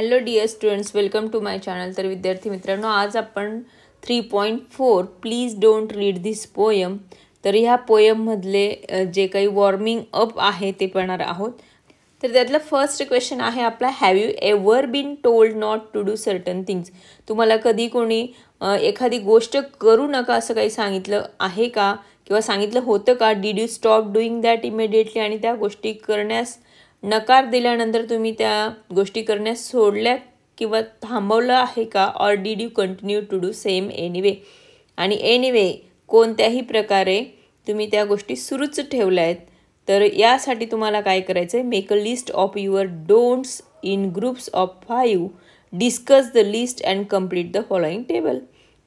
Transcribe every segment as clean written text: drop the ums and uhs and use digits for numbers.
Hello dear students, welcome to my channel. तर विद्यार्थी मित्रांनो, आज आपण 3.4 please don't read this poem. तर ह्या पोयममधले जे काही वॉर्मिंग अप आहे ते पाहणार आहोत. तर त्यातला फर्स्ट क्वेश्चन आहे आपला, have you ever been told not to do certain things. तुम्हाला कधी कोणी एखादी गोष्ट करू नका असं काही सांगितलं आहे का, किंवा सांगितलं होतं का? Did you stop doing that immediately, आणि त्या गोष्टी करण्यास नकार दिल्यानंतर तुम्ही त्या गोष्टी करण्यास सोडल्या किंवा थांबवलं आहे का? Or did you continue to do same anyway, आणि एनिवे कोणत्याही प्रकारे तुम्ही त्या गोष्टी सुरूच ठेवल्या आहेत. तर यासाठी तुम्हाला काय करायचं आहे, make a list of your don'ts in groups of 5, discuss the list and complete the following table.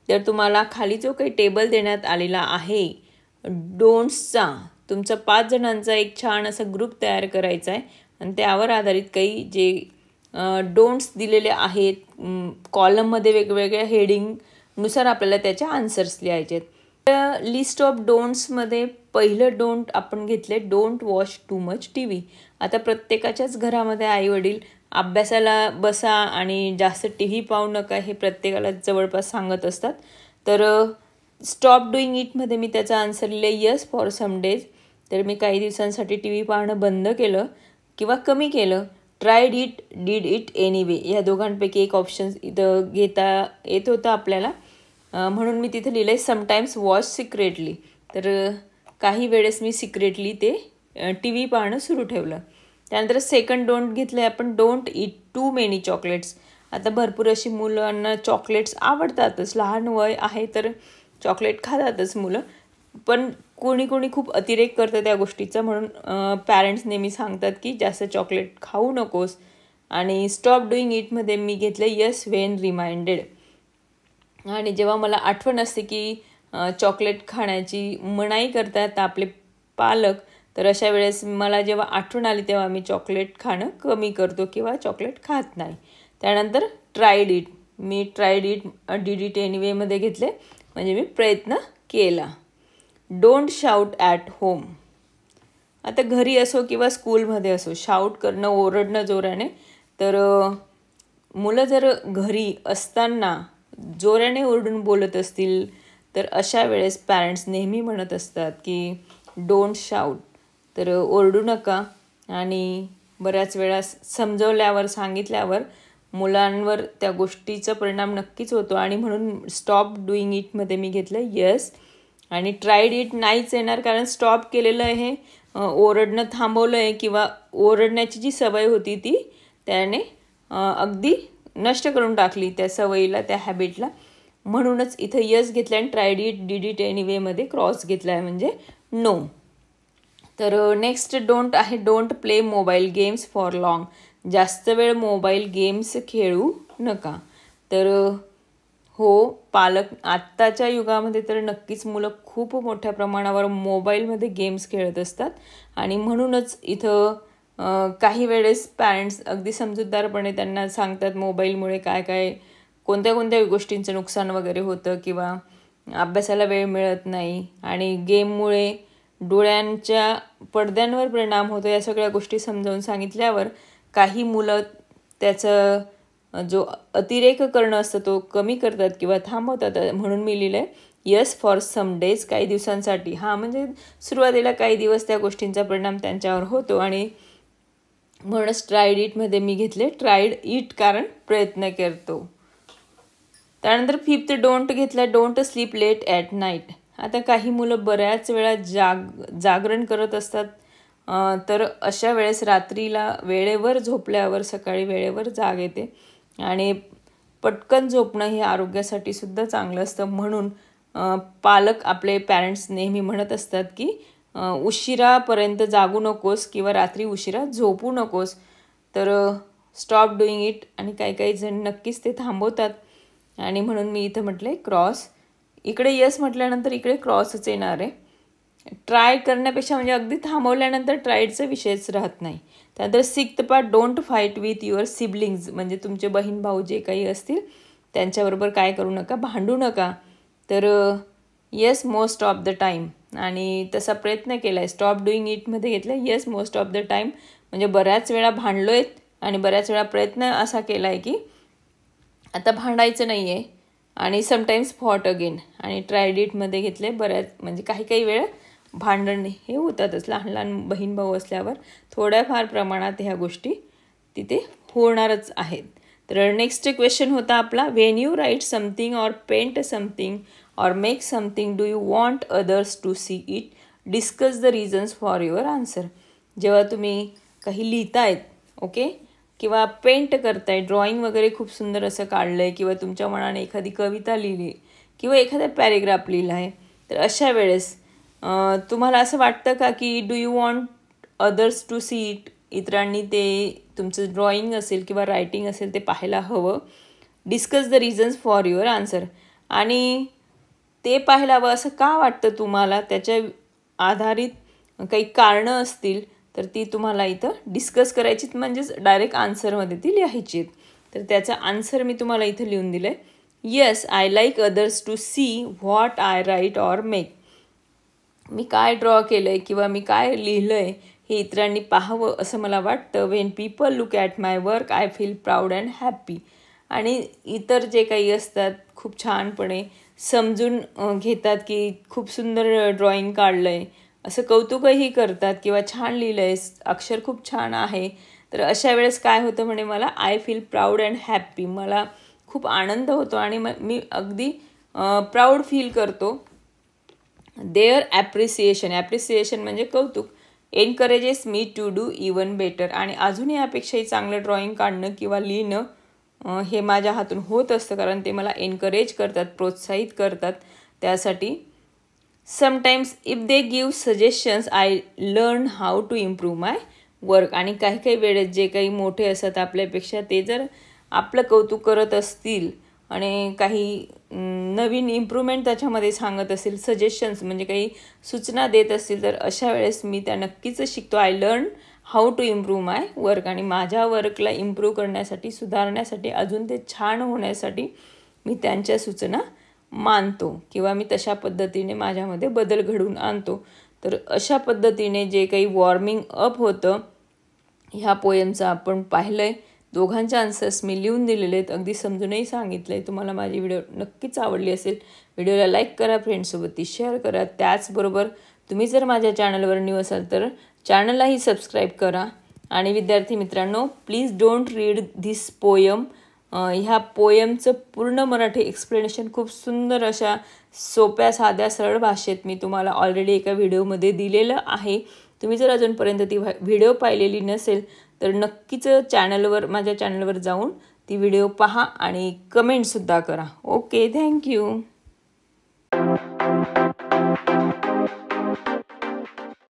तर तुम्हाला खाली जो काही टेबल देण्यात आलेला आहे डोंट्सचा, तुमचा 5 जणांचा एक छान असा ग्रुप तयार करायचा आहे आणि त्यावर आधारित काही जे डोंट्स दिलेले आहेत कॉलममध्ये वेगवेगळ्या हेडिंगनुसार आपल्याला त्याच्या आन्सर्स लिहायचे आहेत. लिस्ट ऑफ डोंट्समध्ये पहिलं डोंट आपण घेतले, don't watch too much T V. आता प्रत्येकाच्याच घरामध्ये आईवडील अभ्यासाला बसा आणि जास्त टी व्ही पाहू नका हे प्रत्येकाला जवळपास सांगत असतात. तर स्टॉप डुईंग इटमध्ये मी त्याचा आन्सर लिहिले, यस फॉर सम डेज. तर मी काही दिवसांसाठी टी व्ही पाहणं बंद केलं किंवा कमी केलं. Tried it, did it anyway, ह्या दोघांपैकी एक ऑप्शन इथं घेता येत होतं आपल्याला, म्हणून मी तिथे लिहिलं आहे समटाईम्स वॉच सिक्रेटली. तर काही वेळेस मी सिक्रेटली ते टी व्ही पाहणं सुरू ठेवलं. त्यानंतर सेकंड डोंट घेतलं आहे आपण, don't eat too many chocolates. आता भरपूर अशी मुलांना चॉकलेट्स आवडतातच, लहान वय आहे तर चॉकलेट खातातच मुलं, पण कोणी कोणी खूप अतिरेक करतं त्या गोष्टीचा, म्हणून पॅरेंट्स नेहमी सांगतात की जास्त चॉकलेट खाऊ नकोस. आणि स्टॉप डुईंग इटमध्ये मी घेतलं यस व्हेन रिमाइंडेड, आणि जेव्हा मला आठवण असते की चॉकलेट खाण्याची मनाई करतात आपले पालक, तर अशा वेळेस मला जेव्हा आठवण आली तेव्हा मी चॉकलेट खाणं कमी करतो किंवा चॉकलेट खात नाही. त्यानंतर ट्रायड इट, मी ट्रायड इट डिड इट एनिवेमध्ये घेतले, म्हणजे मी प्रयत्न केला. Don't shout at home. आता घरी असो किंवा स्कूलमध्ये असो, शाऊट करणं, ओरडणं जोराने, तर मुलं जर घरी असताना जोराने ओरडून बोलत असतील तर अशा वेळेस पॅरेंट्स नेहमी म्हणत असतात की डोंट शाऊट, तर ओरडू नका. आणि बऱ्याच वेळा समजवल्यावर, सांगितल्यावर मुलांवर त्या गोष्टीचा परिणाम नक्कीच होतो, आणि म्हणून स्टॉप डुईंग इटमध्ये मी घेतलं यस. आणि ट्रायड इट नाहीच येणार, कारण स्टॉप केलेलं आहे, ओरडणं थांबवलं आहे, किंवा ओरडण्याची जी सवय होती ती त्याने अगदी नष्ट करून टाकली त्या सवयीला, त्या हॅबिटला, म्हणूनच इथं यस घेतलं. आणि ट्रायड इट डिड इट एनिवेमध्ये क्रॉस घेतला आहे, म्हणजे नो. तर नेक्स्ट डोंट आहे, don't play mobile games for long. जास्त वेळ मोबाईल गेम्स खेळू नका. तर हो, पालक आत्ताच्या युगामध्ये तर नक्कीच मुलं खूप मोठ्या प्रमाणावर मोबाईलमध्ये गेम्स खेळत असतात, आणि म्हणूनच इथं काही वेळेस पॅरेंट्स अगदी समजूतदारपणे त्यांना सांगतात मोबाईलमुळे काय काय कोणत्या कोणत्या गोष्टींचं नुकसान वगैरे होतं, किंवा अभ्यासाला वेळ मिळत नाही, आणि गेममुळे डोळ्यांच्या पडद्यांवर परिणाम होतो, या सगळ्या गोष्टी समजावून सांगितल्यावर काही मुलं त्याचं जो अतिरेक करणं असतं तो कमी करतात किंवा थांबवतात. म्हणून मी लिहिलं आहे यस फॉर सम डेज, काही दिवसांसाठी. हां, म्हणजे सुरुवातीला काही दिवस त्या गोष्टींचा परिणाम त्यांच्यावर होतो, आणि म्हणूनच ट्रायड इटमध्ये मी घेतले ट्रायड इट, कारण प्रयत्न करतो. त्यानंतर फिफ्थ डोंट घेतला, don't sleep late at night. आता काही मुलं बऱ्याच वेळा जागरण करत असतात, तर अशा वेळेस रात्रीला वेळेवर झोपल्यावर सकाळी वेळेवर जाग येते, आणि पटकन झोपणं हे आरोग्यासाठी सुद्धा चांगलं असतं. म्हणून पालक, आपले पॅरेंट्स नेहमी म्हणत असतात की उशिरापर्यंत जागू नकोस किंवा रात्री उशिरा झोपू नकोस. तर स्टॉप डुईंग इट, आणि काही काही जण नक्कीच ते थांबवतात, आणि म्हणून मी इथं म्हटलं क्रॉस. इकडे यस म्हटल्यानंतर इकडे क्रॉसच येणार आहे. ट्राय करण्यापेक्षा, म्हणजे अगदी थांबवल्यानंतर ट्रायडचा विषयच राहत नाही. त्यानंतर sixth part, don't fight with your siblings, म्हणजे तुमचे बहीण भाऊ जे काही असतील त्यांच्याबरोबर काय करू नका, भांडू नका. तर yes most of the time, आणि तसा प्रयत्न केला आहे. स्टॉप डुईंग इटमध्ये घेतलं yes most of the time, म्हणजे बऱ्याच वेळा भांडलो आहेत आणि बऱ्याच वेळा प्रयत्न असा केला आहे की आता भांडायचं नाही आहे आणि समटाईम्स फॉट अगेन आणि ट्रायड इटमध्ये घेतले बऱ्याच म्हणजे काही वेळ भांडण हे होतातच लहान लहान बहीण भाऊ असल्यावर थोड्याफार प्रमाणात ह्या गोष्टी तिथे होणारच आहेत. तर नेक्स्ट क्वेश्चन होता आपला when you write something or paint something or make something do you want others to see it, discuss the reasons for your answer. जेव्हा तुम्ही काही लिहितायत ओके किंवा पेंट करताय ड्रॉइंग वगैरे खूप सुंदर असं काढलं आहे किंवा तुमच्या मनाने एखादी कविता लिहिली किंवा एखादा पॅरेग्राफ लिहिला आहे तर अशा वेळेस तुम्हाला असं वाटतं का की do you want others to see it, इतरांनी ते तुमचं ड्रॉइंग असेल किंवा रायटिंग असेल ते पाहायला हवं. Discuss the reasons for your answer आणि ते पाहायला हवं असं का वाटतं तुम्हाला, त्याच्या आधारित काही कारणं असतील तर ती तुम्हाला इथं डिस्कस करायचीत म्हणजेच डायरेक्ट आन्सरमध्ये ती लिहायची. तर त्याचा आन्सर मी तुम्हाला इथं लिहून दिलं आहे. Yes I like others to see what I write or make. मी काय ड्रॉ केलं आहे किंवा मी काय लिहिलं आहे हे इतरांनी पाहावं असं मला वाटतं. When people look at my work I feel proud and happy. आणि इतर जे काही असतात खूप छानपणे समजून घेतात की खूप सुंदर ड्रॉइंग काढलं आहे असं कौतुकही करतात किंवा छान लिहिलं आहे, अक्षर खूप छान आहे. तर अशा वेळेस काय होतं म्हणे मला I feel proud and happy, मला खूप आनंद होतो आणि मी अगदी प्राऊड फील करतो. देअर ॲप्रिसिएशन म्हणजे कौतुक. Encourages me to do even better आणि अजूनही यापेक्षाही चांगलं ड्रॉइंग काढणं किंवा लिहिणं हे माझ्या हातून होत असतं कारण ते मला एनकरेज करतात, प्रोत्साहित करतात त्यासाठी. Sometimes if they give suggestions I learn how to improve my work. आणि काही वेळेस जे काही मोठे असतात आपल्यापेक्षा ते जर आपलं कौतुक करत असतील आणि काही नवीन इम्प्रूव्हमेंट त्याच्यामध्ये सांगत असेल, सजेशन्स म्हणजे काही सूचना देत असतील तर अशा वेळेस मी त्या नक्कीच शिकतो. I learn how to improve my work आणि माझ्या वर्कला इम्प्रूव्ह करण्यासाठी, सुधारण्यासाठी, अजून ते छान होण्यासाठी मी त्यांच्या सूचना मानतो किंवा मी तशा पद्धतीने माझ्यामध्ये बदल घडवून आणतो. तर अशा पद्धतीने जे काही वॉर्मिंग अप होतं ह्या पोयमचं आपण पाहिलं आहे. दोघांच्या आन्सर्स मी लिहून दिलेले आहेत, अगदी समजूनही सांगितलं आहे. तुम्हाला माझी व्हिडिओ नक्कीच आवडली असेल. व्हिडिओला लाईक करा, फ्रेंड्ससोबत ती शेअर करा. त्याचबरोबर तुम्ही जर माझ्या चॅनलवर न्यू असाल तर चॅनललाही सबस्क्राईब करा. आणि विद्यार्थी मित्रांनो please don't read this poem. ह्या पोयमचं पूर्ण मराठी एक्सप्लेनेशन खूप सुंदर अशा सोप्या साध्या सरळ भाषेत मी तुम्हाला ऑलरेडी एका व्हिडिओमध्ये दिलेलं आहे. तुम्ही जर अजूनपर्यंत ती व्हिडिओ पाहिलेली नसेल तर नक्कीच माझ्या चॅनलवर जाऊन ती व्हिडिओ पहा आणि कमेंटसुद्धा करा. Okay, thank you.